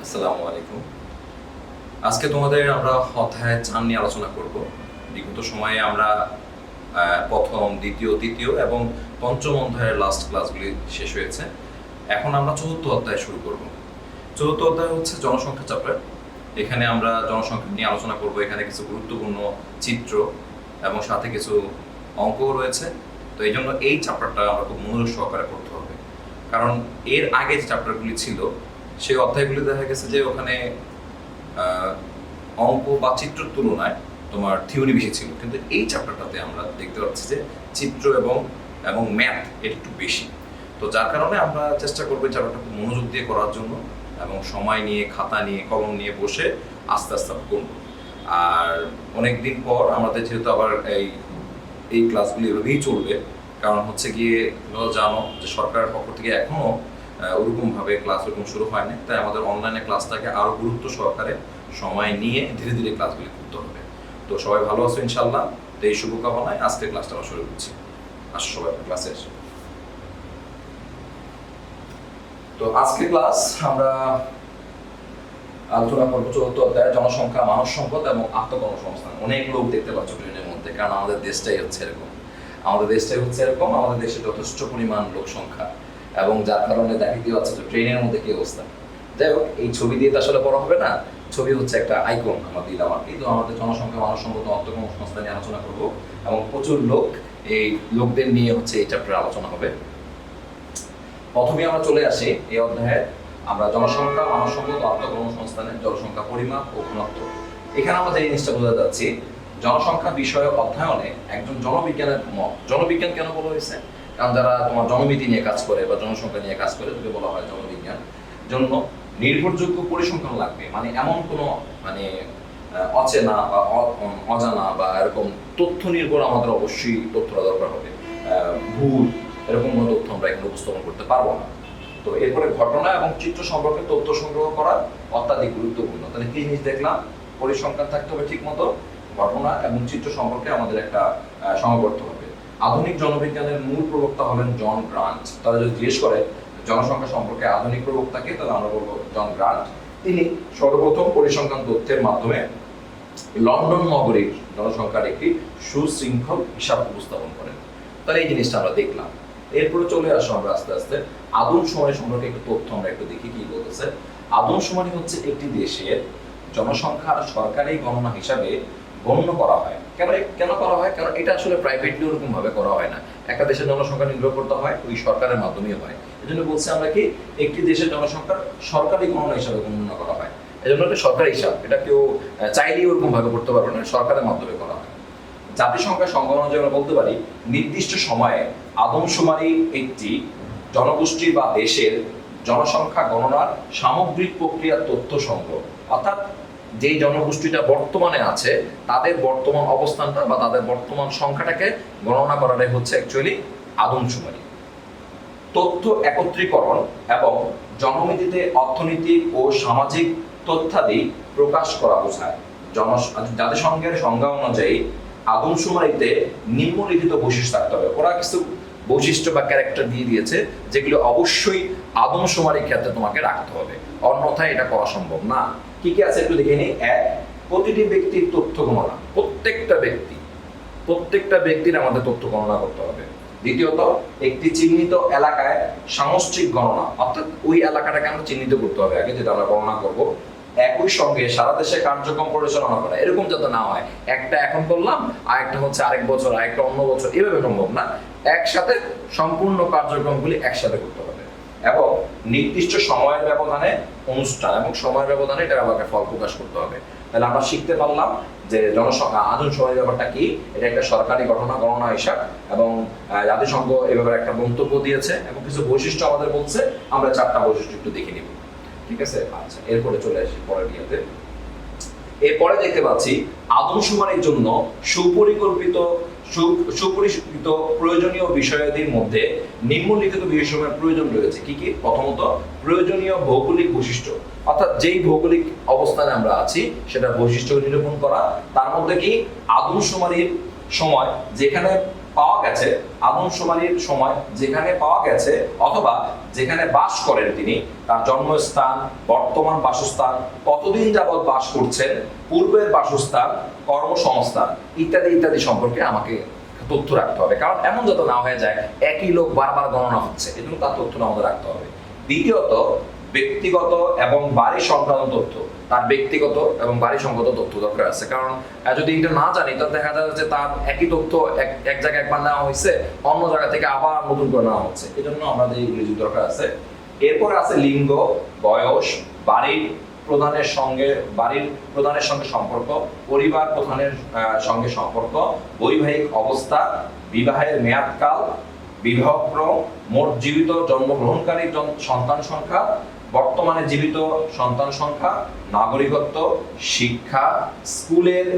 আসসালামু আলাইকুম। আজকে তোমাদের আমরা অধ্যায় 4 নিয়ে আলোচনা করব। বিগত সময়ে আমরা প্রথম, দ্বিতীয়, তৃতীয় এবং পঞ্চম অধ্যায়ের লাস্ট ক্লাসগুলি শেষ হয়েছে। এখন আমরা চতুর্থ অধ্যায় শুরু করব। চতুর্থ অধ্যায় হচ্ছে জনসংখ্যা চ্যাপ্টার। এখানে আমরা জনসংখ্যা নিয়ে আলোচনা করব। এখানে কিছু গুরুত্বপূর্ণ চিত্র এবং সাথে কিছু অঙ্কও রয়েছে। তো এই জন্য এই চ্যাপ্টারটা আমরা খুব মনোযোগ সহকারে পড়তে হবে, কারণ এর আগে যে চ্যাপ্টারগুলি ছিল সেই অধ্যায়গুলি দেখা গেছে যে ওখানে অঙ্ক বা চিত্রের তুলনায় তোমার থিওরি বেশি ছিল, কিন্তু এই চ্যাপ্টারটাতে আমরা দেখতে পাচ্ছি যে চিত্র এবং ম্যাথ এটা একটু বেশি। তো যার কারণে আমরা চেষ্টা করবো এই চ্যাপ্টারটা খুব মনোযোগ দিয়ে করার জন্য এবং সময় নিয়ে, খাতা নিয়ে, কলম নিয়ে বসে আস্তে আস্তে করব। আর অনেক দিন পর আমাদের যেহেতু আবার এই ক্লাসগুলি এভাবেই চলবে, কারণ হচ্ছে গিয়ে জানো যে সরকারের পক্ষ থেকে এখনো ওরকমভাবে ক্লাস ওরকম শুরু হয়নি, তাই আমাদের অনলাইনে ক্লাসটাকে আরও গুরুত্ব সহকারে সময় নিয়ে ধীরে ধীরে ক্লাসগুলি করতে হবে। তো সবাই ভালো আছো ইনশাল্লাহ। তো এই শুভকামনায় আজকে ক্লাসটা আমরা শুরু করছি। আসো সবাই ক্লাসে এসে। তো আজকে ক্লাস আমরা আলোচনা করবো চতুর্থ অধ্যায় জনসংখ্যা, মানব সম্পদ এবং আত্মকর্মসংস্থান। অনেক লোক দেখতে পাচ্ছ ট্রেনের মধ্যে, কারণ আমাদের দেশটাই হচ্ছে এরকম। আমাদের দেশে যথেষ্ট পরিমাণ লোক সংখ্যা, এবং যার কারণে দেখা যাচ্ছে যে ট্রেনের মধ্যে কি অবস্থা। যাই হোক, এই ছবি দিয়ে তো আসলে বড় হবে না, ছবি হচ্ছে একটা আইকন আমরা দিলাম আর কি। তো আমাদের জনসংখ্যা, মানব সম্পদ, আত্মকর্মসংস্থান নিয়ে আলোচনা করবো, এবং প্রচুর লোক, এই লোকদের নিয়ে হচ্ছে এই চ্যাপ্টারে আলোচনা হবে। প্রথমে আমরা চলে আসি এই অধ্যায়ে, আমরা জনসংখ্যা, মানব সম্পদ, আত্মকর্মসংস্থানের জনসংখ্যা পরিমাপ ও ঘনত্ব। এখানে আমরা যে জিনিসটা বোঝা যাচ্ছি, জনসংখ্যা বিষয়ে অধ্যয়নে একজন জনবিজ্ঞানের মত। জনবিজ্ঞান কেন বলা হয়েছে? কারণ যারা তোমার জনমিতি নিয়ে কাজ করে বা জনসংখ্যা নিয়ে কাজ করে, তাকে বলা হয় জনবিজ্ঞান। জন্য নির্ভরযোগ্য পরিসংখ্যান লাগবে, মানে এমন কোনো অচেনা বা অজানা বা এরকম তথ্য নির্ভর আমাদের অবশ্যই তথ্যটা দরকার হবে। ভুল এরকম কোনো তথ্য আমরা এখানে উপস্থাপন করতে পারবো না। তো এরপরে ঘটনা এবং চিত্র সম্পর্কে তথ্য সংগ্রহ করা অত্যাধিক গুরুত্বপূর্ণ। তাহলে কি জিনিস দেখলাম? পরিসংখ্যান থাকতে হবে ঠিক মতো, ঘটনা এবং চিত্র সম্পর্কে আমাদের একটা সমাবর্ত হবে। আধুনিক জনবিজ্ঞানের মূল প্রবক্তা হলেন জন গ্রান্ট। তারা যদি জিজ্ঞেস করে জনসংখ্যা সম্পর্কে আধুনিক প্রবক্তাকে, তাহলে আমরা বলবো জন গ্রান্ট। তিনি সর্বপ্রথম পরিসংখ্যান তথ্যের মাধ্যমে লন্ডন নগরীর জনসংখ্যার একটি সুশৃঙ্খল হিসাব উপস্থাপন করেন। তাহলে এই জিনিসটা আমরা দেখলাম। এরপরে চলে আসো আমরা আস্তে আস্তে আদমশুমারি সম্পর্কে একটু তথ্য আমরা একটু দেখি কি বলতেছে। আদমশুমারি হচ্ছে একটি দেশের জনসংখ্যার সরকারি গণনা হিসাবে গণ্য করা হয়। কেন করা হয়? কারণ এটা আসলে প্রাইভেটলি ওরকম ভাবে করা হয় না। একটা দেশের জনসংখ্যা নির্ভর করতে হয় ওই সরকারের মাধ্যমেই হয়। এজন্য বলছি আমরা কি, একটি দেশের জনসংখ্যার সরকারি গণনা হিসাবে গণনা করা হয়। এজন্য এটা সরকারি হিসাব, এটা কেউ চাইলেই ওরকম ভাবে করতে পারবে না, সরকারের মাধ্যমে করা হয়। জাতিসংখ্যা সংগণনা যে আমরা বলতে পারি, নির্দিষ্ট সময়ে আদমশুমারি একটি জনগোষ্ঠী বা দেশের জনসংখ্যা গণনার সামগ্রিক প্রক্রিয়ার তথ্য সংগ্রহ। অর্থাৎ যেই জনগোষ্ঠীটা বর্তমানে আছে তাদের বর্তমান অবস্থানটা বা তাদের বর্তমান সংখ্যাটাকে গণনা করাটাই হচ্ছে অ্যাকচুয়ালি আদমশুমারি। তথ্য একত্রীকরণ এবং জনমিতিতে অর্থনৈতিক ও সামাজিক তথ্যাদি প্রকাশ করা বোঝায়। জাতিসংঘের সংজ্ঞা অনুযায়ী আদমশুমারিতে নিম্নলিখিত বৈশিষ্ট্য থাকতে হবে। ওরা কিছু বৈশিষ্ট্য বা ক্যারেক্টার দিয়ে দিয়েছে, যেগুলো অবশ্যই আদমশুমারির ক্ষেত্রে তোমাকে রাখতে হবে, অন্যথায় এটা করা সম্ভব না। কি কি আছে একটু দেখে নিই। এক, প্রতিটি ব্যক্তির তথ্য গণনা। প্রত্যেকটা ব্যক্তির আমাদের তথ্য গণনা করতে হবে। দ্বিতীয়ত, একটি চিহ্নিত এলাকায় সামষ্টিক গণনা, অর্থাৎ ওই এলাকাটাকে আমরা চিহ্নিত করতে হবে আগে, যেটা আমরা গণনা করব। একই সঙ্গে সারা দেশে কার্যক্রম পরিচালনা করা, এরকম যাতে না হয় একটা এখন করলাম আর একটা হচ্ছে আরেক বছর, আরেকটা অন্য বছর, এভাবে সম্ভব না। একসাথে সম্পূর্ণ কার্যক্রমগুলি একসাথে করতে হবে। এবং নির্দিষ্ট সময়ের ব্যবধানে অনুষ্ঠান এবং সময়ের ব্যবধানে এটা আমাকে ফল প্রকাশ করতে হবে। তাহলে আমরা শিখতে পারলাম যে জনসংখ্যা আদমশুমারি ব্যাপারটা কি। এটা একটা সরকারি ঘটনা, গণনা হিসাব, এবং জাতিসংঘ এ ব্যাপারে একটা মন্তব্য দিয়েছে এবং কিছু বৈশিষ্ট্য আমাদের বলছে। আমরা 4টা বৈশিষ্ট্য একটু দেখে নিব, ঠিক আছে? আচ্ছা, এরপরে চলে আসি পরের বিয়েতে। এরপরে দেখতে পাচ্ছি আদমশুমারির জন্য সুপরিকল্পিত প্রয়োজনীয় বিষয়াদির মধ্যে নিম্নলিখিত বিষয়সমূহের প্রয়োজন রয়েছে। কি কি? প্রথমত, প্রয়োজনীয় ভৌগোলিক বৈশিষ্ট্য, অর্থাৎ যেই ভৌগোলিক অবস্থানে আমরা আছি সেটা বৈশিষ্ট্য নিরূপণ করা। তার মধ্যে কি, আদমশুমারির সময় যেখানে পাওয়া গেছে আদমশুমারির সময় যেখানে পাওয়া গেছে অথবা যেখানে বাস করেন তিনি, তার জন্মস্থান, বর্তমান বাসস্থান, কতদিন যাবৎ বাস করছেন, পূর্বের বাসস্থান, কর্মসংস্থান ইত্যাদি ইত্যাদি সম্পর্কে আমাকে তথ্য রাখতে হবে। কারণ এমন যাতে না হয়ে যায় একই লোক বারবার গণনা হচ্ছে, এজন্য তার তথ্য আমাদের রাখতে হবে। দ্বিতীয়ত, ব্যক্তিগত এবং বাড়ি সংক্রান্ত তথ্য, তার ব্যক্তিগত এবং বাড়ি সংক্রান্ত তথ্য দরকার আছে। কারণ যদি এটা না জানি তাহলে দেখা যায় যে তার একই তথ্য এক জায়গায় একবার নেওয়া হয়েছে, অন্য জায়গা থেকে আবার নতুন করে নেওয়া হচ্ছে, এই জন্য আমাদের এইগুলি দরকার আছে। এরপরে আছে লিঙ্গ, বয়স, বাড়ির প্রধানের সঙ্গে সম্পর্ক, পরিবার প্রধানের সঙ্গে সম্পর্ক, বৈবাহিক অবস্থা, বিবাহের মেয়াদকাল, বিবাহক্রম, মোট জীবিত জন্মগ্রহণকারী সন্তান সংখ্যা, বর্তমানে জীবিত সন্তান সংখ্যা, নাগরিকত্ব, শিক্ষা, স্কুলের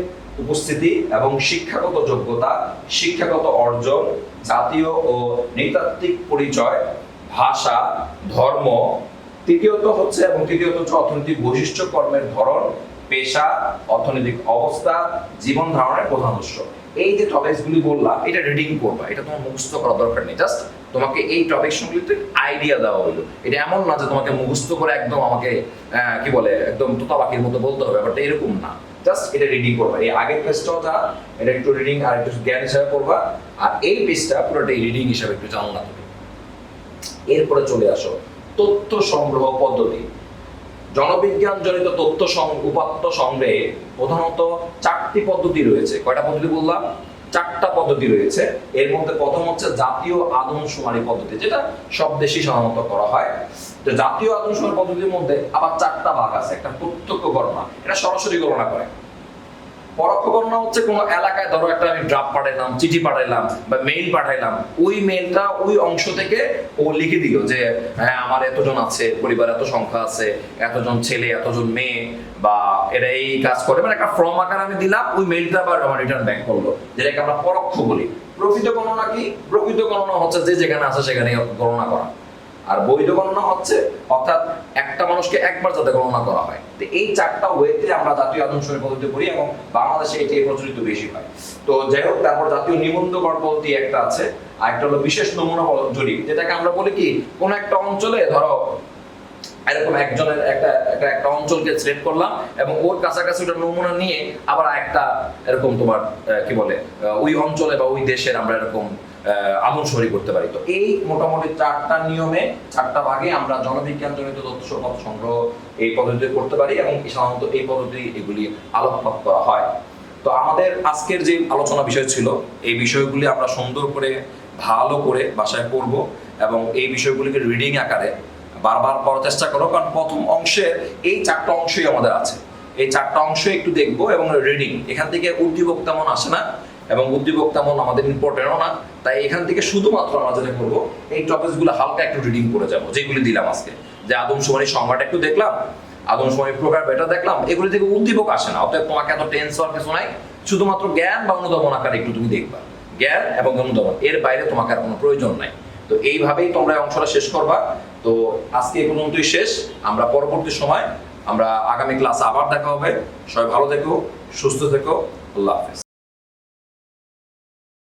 উপস্থিতি এবং শিক্ষাগত যোগ্যতা, শিক্ষাগত অর্জন, জাতীয় ও নৃতাত্ত্বিক পরিচয়, ভাষা, ধর্ম। তৃতীয়ত হচ্ছে অর্থনৈতিক বৈশিষ্ট্য, কর্মের ধরন, পেশা, অর্থনৈতিক অবস্থা, জীবন ধারণের প্রধান উৎস। এই যে টপিকসগুলি বললাম এটা রিডিং করবা, এটা তোমার মুখস্থ করা দরকার নেই, জাস্ট তোমাকে এই টপিকসগুলিতে আইডিয়া দেওয়া হলো। এটা এমন না যে তোমাকে মুখস্থ করে একদম আমাকে কি বলে একদম তোতা পাখির মতো বলতে হবে, ব্যাপারটা এরকম না। জাস্ট এটা রিডিং করবা, এই আগের পেজটাও যা এটা একটু রিডিং আর একটু জ্ঞান হিসাবে করবা, আর এই পেজটা পুরোটাই রিডিং হিসাবে একটু জানলা তুমি। এরপরে চলে আসো তথ্য সংগ্রহ পদ্ধতি। জনবিজ্ঞান জনিত উপাত্ত সংগ্রহে প্রধানত 4টি পদ্ধতি রয়েছে। কয়টা পদ্ধতি বললাম? 4টা পদ্ধতি রয়েছে। এর মধ্যে প্রথম হচ্ছে জাতীয় আদমশুমারি পদ্ধতি, যেটা সব দেশেই সাধারণত করা হয়। তো জাতীয় আদমশুমারি পদ্ধতির মধ্যে আবার 4টা ভাগ আছে। একটা প্রত্যক্ষ গণনা, এটা সরাসরি গণনা করে। পরোক্ষ গণনা হচ্ছে কোনো এলাকায় ধরো একটা আমি ড্রাফট পাঠাইলাম, চিঠি পাঠাইলাম বা মেইল পাঠাইলাম, ওই মেইলটা ওই অংশ থেকে ও লিখে দিল যে হ্যাঁ আমার এতজন আছে, পরিবার এত সংখ্যা আছে, এতজন ছেলে, এতজন মেয়ে, বা এটা এই কাজ করে, মানে একটা ফর্ম আকারে আমি দিলাম, ওই মেইলটা আবার আমার রিটার্ন ব্যাক করলো, যেটাকে আমরা পরোক্ষ বলি। প্রকৃত গণনা কি? প্রকৃত গণনা হচ্ছে যে যেখানে আছে সেখানে গণনা করা। আর বৈধ গণনা হচ্ছে অর্থাৎ একটা মানুষকে একবার যাতে গণনা করা হয়। তো এই 4টা ওয়েতে আমরা জাতীয় আদমশুমারি পদ্ধতি করি এবং বাংলাদেশে এটি প্রচলিত বেশি হয়। তো যাই হোক, তারপর জাতীয় নিবন্ধকরণ পদ্ধতি একটা আছে, আর একটা হলো বিশেষ নমুনা জরিপ, যেটাকে আমরা বলি কি কোন একটা অঞ্চলে ধরো এরকম একজনের একটা অঞ্চলকে সিলেক্ট করলাম এবং ওর কাছাকাছি ওটা নমুনা নিয়ে আবার একটা এরকম তোমার কি বলে ওই অঞ্চলে বা ওই দেশের আমরা এরকম আদমশুমারি করতে পারি। তো এই মোটামুটি 4টা নিয়মে 4টা ভাগে আমরা জনবিজ্ঞান জনিত তথ্য সংগ্রহ এই পদ্ধতিতে করতে পারি এবং সাধারণত এই পদ্ধতি এগুলি আলোকপাত করা হয়। তো আমাদের আজকের যে আলোচনা বিষয় ছিল, এই বিষয়গুলি আমরা সুন্দর করে ভালো করে বাসায় পড়ব এবং এই বিষয়গুলিকে রিডিং আকারে বারবার পড়ার চেষ্টা করো। কারণ প্রথম অংশের এই 4টা অংশই আমাদের আছে, এই 4টা অংশ একটু দেখবো এবং রিডিং। এখান থেকে উদ্দীপক তেমন আসে না এবং উদ্দীপক তেমন আমাদের ইম্পর্টেন্টও না, তাই এখান থেকে শুধুমাত্র আমরা যেটা করবো এই টপিকসগুলো হালকা একটু রিডিং করে যাবো, যেগুলি দিলাম আজকে, যে আদমশুমারির সংজ্ঞাটা একটু দেখলাম, আদমশুমারির প্রকার এটা দেখলাম, এগুলি থেকে উদ্দীপক আসে না। অতএব তোমাকে এত টেন্স হওয়ার কিছু নাই, শুধুমাত্র জ্ঞান বা অনুধাবন আকারে একটু তুমি দেখবা, জ্ঞান এবং অনুধাবন, এর বাইরে তোমাকে আর কোনো প্রয়োজন নাই। তো এইভাবেই তোমরা অংশটা শেষ করবা। তো আজকে এই পর্যন্তই শেষ। আমরা পরবর্তী সময় আমরা আগামী ক্লাসে আবার দেখা হবে। সবাই ভালো থেকো, সুস্থ থেকো, আল্লাহ হাফেজ।